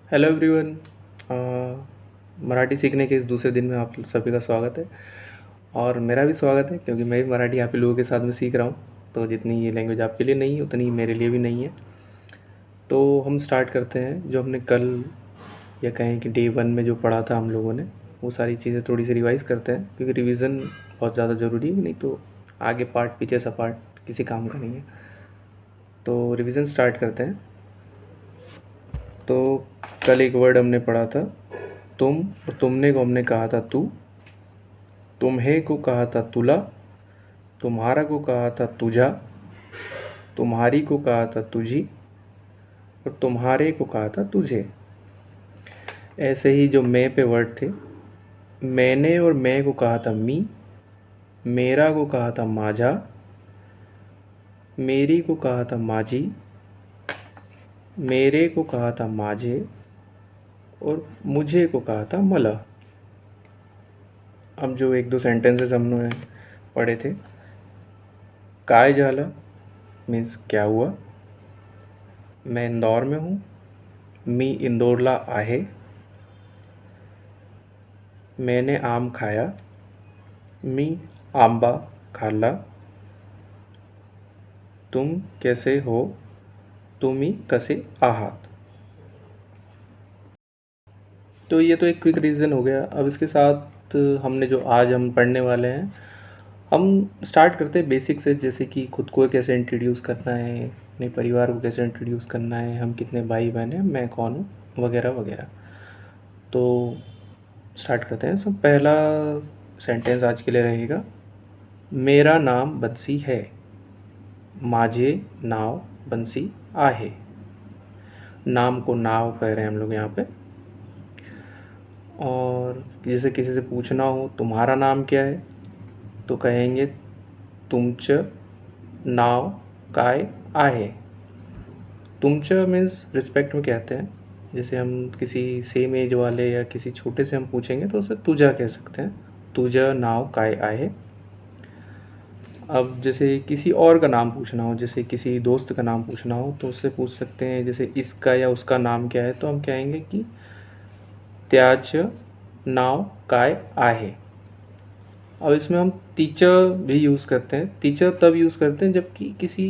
Hello everyone. Marathi सीखने के इस दूसरे दिन में आप सभी का स्वागत है। और मेरा भी स्वागत है क्योंकि मैं भी मराठी आप ही लोगों के साथ में सीख रहा हूँ। तो जितनी ये लैंग्वेज आपके लिए नहीं है उतनी ही मेरे लिए भी नहीं है। तो हम स्टार्ट करते हैं जो हमने कल या कहें कि डे 1 में जो पढ़ा था हम लोगों ने, वो सारी चीज़ें थोड़ी सी रिवाइज़ करते हैं क्योंकि रिवीजन बहुत ज़्यादा ज़रूरी है, नहीं तो आगे पार्ट पीछे सा पार्ट किसी काम का नहीं है। तो रिवीजन स्टार्ट करते हैं। तो कल एक वर्ड हमने पढ़ा था तुम, और तुमने को हमने कहा था तू, तुम्हें को कहा था तुला, तुम्हारा को कहा था तुझा, तुम्हारी को कहा था तुझी, और तुम्हारे को कहा था तुझे। ऐसे ही जो मैं पे वर्ड थे, मैंने और मैं को कहा था मी, मेरा को कहा था माझा, मेरी को कहा था माझी, मेरे को कहा था माझे, और मुझे को कहा था मला। अब जो एक दो सेंटेंसेस हमने पढ़े थे, काय झाला मीन्स क्या हुआ, मैं इंदौर में हूँ, मी इंदौरला आहे, मैंने आम खाया, मी आंबा खाल्ला, तुम कैसे हो, तुम्ही कसे आहात। तो ये तो एक क्विक रिवीजन हो गया। अब इसके साथ हमने जो आज हम पढ़ने वाले हैं, हम स्टार्ट करते हैं बेसिक से, जैसे कि खुद को कैसे इंट्रोड्यूस करना है, अपने परिवार को कैसे इंट्रोड्यूस करना है, हम कितने भाई बहन हैं, मैं कौन हूँ, वगैरह वगैरह। तो स्टार्ट करते हैं। सब पहला सेंटेंस आज के लिए रहेगा, मेरा नाम बंसी है, माझे नाव बंसी आहे। नाम को नाव कह रहे हैं हम लोग यहाँ पे। और जैसे किसी से पूछना हो तुम्हारा नाम क्या है, तो कहेंगे तुमच नाव काय आहे। तुमच मीन्स रिस्पेक्ट में कहते हैं। जैसे हम किसी सेम एज वाले या किसी छोटे से हम पूछेंगे तो उसे तुझा कह सकते हैं, तुझा नाव काय आहे। अब जैसे किसी और का नाम पूछना हो, जैसे किसी दोस्त का नाम पूछना हो, तो उससे पूछ सकते हैं जैसे इसका या उसका नाम क्या है, तो हम कहेंगे कि त्याचं नाव काय आहे। अब इसमें हम टीचर भी यूज़ करते हैं। टीचर तब यूज़ करते हैं जबकि किसी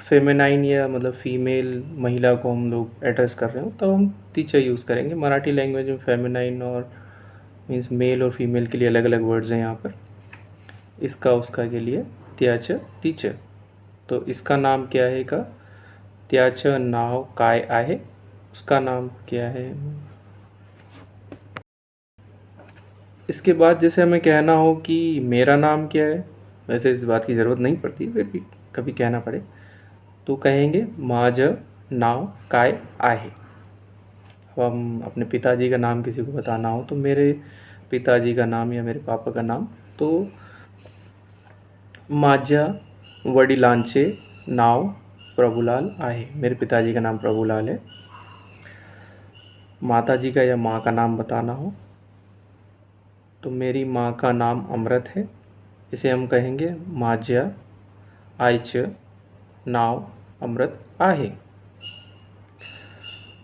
फेमिनाइन या मतलब फीमेल महिला को हम लोग एड्रेस कर रहे हो, तब हम टीचर यूज़ करेंगे। मराठी लैंग्वेज में फेमिनाइन और मीन्स मेल और फीमेल के लिए अलग अलग वर्ड्स हैं यहाँ पर। इसका उसका के लिए त्याचं टीचर। तो इसका नाम क्या है का, त्याचं नाव काय आहे, उसका नाम क्या है। इसके बाद जैसे हमें कहना हो कि मेरा नाम क्या है, वैसे इस बात की ज़रूरत नहीं पड़ती, फिर भी कभी कहना पड़े तो कहेंगे माझं नाव काय आहे। अब हम अपने पिताजी का नाम किसी को बताना हो, तो मेरे पिताजी का नाम या मेरे पापा का नाम, तो माझ्या वडिलांचे नाव प्रभुलाल आहे। मेरे पिताजी का नाम प्रभुलाल है। माताजी का या माँ का नाम बताना हो, तो मेरी माँ का नाम अमृत है। इसे हम कहेंगे माझ्या आईचं नाव अमृत आहे।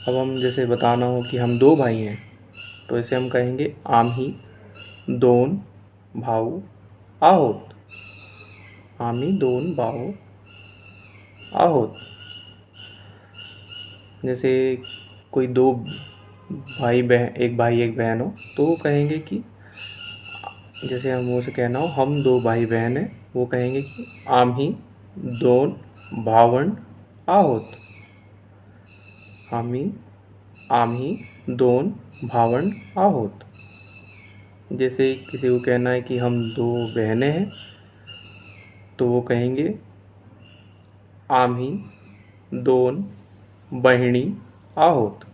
अब हम जैसे बताना हो कि हम दो भाई हैं, तो इसे हम कहेंगे आम्ही दोन भाऊ आहोत। आम्ही दोन भाऊ आहोत। जैसे कोई दो भाई बहन, एक भाई एक बहन हो, तो वो कहेंगे कि जैसे हम उसे कहना हो हम दो भाई बहन हैं, वो कहेंगे कि आम्ही दोन भावंड आहोत। आम्ही आम्ही दोन भावंड आहोत। जैसे किसी को कहना है कि हम दो बहनें हैं, तो वो कहेंगे आम्ही दोन बहिणी आहोत।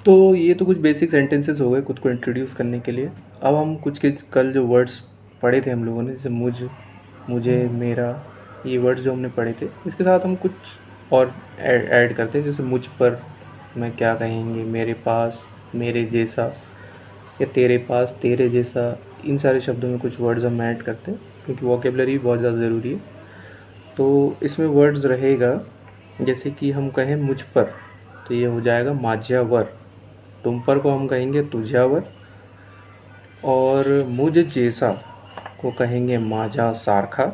तो ये तो कुछ बेसिक सेंटेंसेस हो गए खुद को इंट्रोड्यूस करने के लिए। अब हम कुछ के कल जो वर्ड्स पढ़े थे हम लोगों ने, जैसे मुझे, मेरा, ये वर्ड्स जो हमने पढ़े थे, इसके साथ हम कुछ और ऐड करते हैं। जैसे मुझ पर मैं क्या कहेंगे, मेरे पास, मेरे जैसा, या तेरे पास, तेरे जैसा, इन सारे शब्दों में कुछ वर्ड्स हम ऐड करते हैं क्योंकि वोकेबलरी बहुत ज़्यादा ज़रूरी है। तो इसमें वर्ड्स रहेगा जैसे कि हम कहें मुझ पर, तो ये हो जाएगा माझ्यावर। तुम पर को हम कहेंगे तुझ्यावर, और मुझ जैसा को कहेंगे माझा सारखा,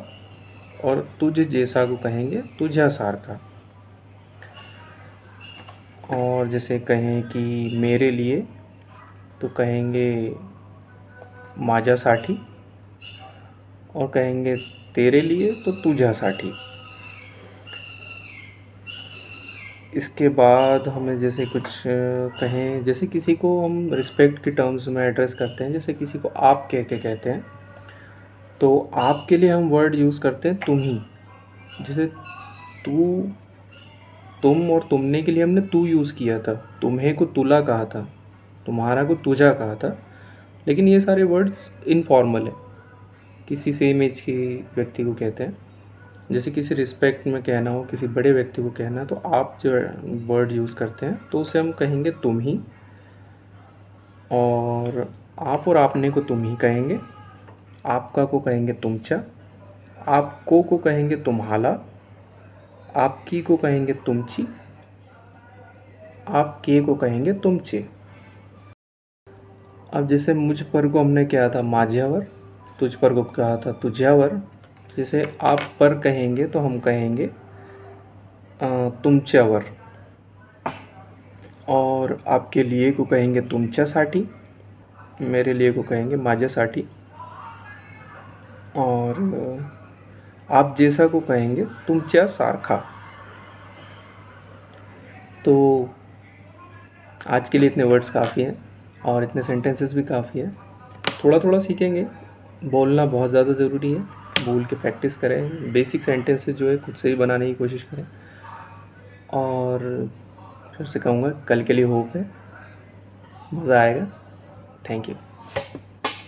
और तुझ जैसा को कहेंगे तुझ्या सारखा। और जैसे कहें कि मेरे लिए, तो कहेंगे माझ्यासाठी, और कहेंगे तेरे लिए तो तुझ्यासाठी। इसके बाद हमें जैसे कुछ कहें, जैसे किसी को हम रिस्पेक्ट के टर्म्स में एड्रेस करते हैं, जैसे किसी को आप कह के कहते हैं, तो आप के लिए हम वर्ड यूज़ करते हैं तुम ही। जैसे तू, तुम और तुमने के लिए हमने तू यूज़ किया था, तुम्हें को तुला कहा था, तुम्हारा को तुझा कहा था। लेकिन ये सारे वर्ड्स इनफॉर्मल है, किसी सेम एज के व्यक्ति को कहते हैं। जैसे किसी रिस्पेक्ट में कहना हो, किसी बड़े व्यक्ति को कहना है, तो आप जो वर्ड यूज़ करते हैं तो उसे हम कहेंगे तुम ही। और आप और आपने को तुम ही कहेंगे, आपका को कहेंगे तुमचा, आपको को कहेंगे तुम्हाला, आपकी को कहेंगे तुमची, आपके को कहेंगे तुमचे। अब जैसे मुझ पर को हमने क्या था माझ्यावर, तुझ पर को कहा था तुझ्यावर। जैसे आप पर कहेंगे तो हम कहेंगे तुमच्यावर, और आपके लिए को कहेंगे तुमच्यासाठी, मेरे लिए को कहेंगे माझ्यासाठी, और आप जैसा को कहेंगे तुमच्या सारखा। तो आज के लिए इतने वर्ड्स काफ़ी हैं और इतने सेंटेंसेस भी काफ़ी हैं। थोड़ा थोड़ा सीखेंगे, बोलना बहुत ज़्यादा ज़रूरी है, बोल के प्रैक्टिस करें। बेसिक सेंटेंसेस जो है खुद से ही बनाने की कोशिश करें। और फिर से कहूँगा, कल के लिए होप है, मज़ा आएगा। Thank you.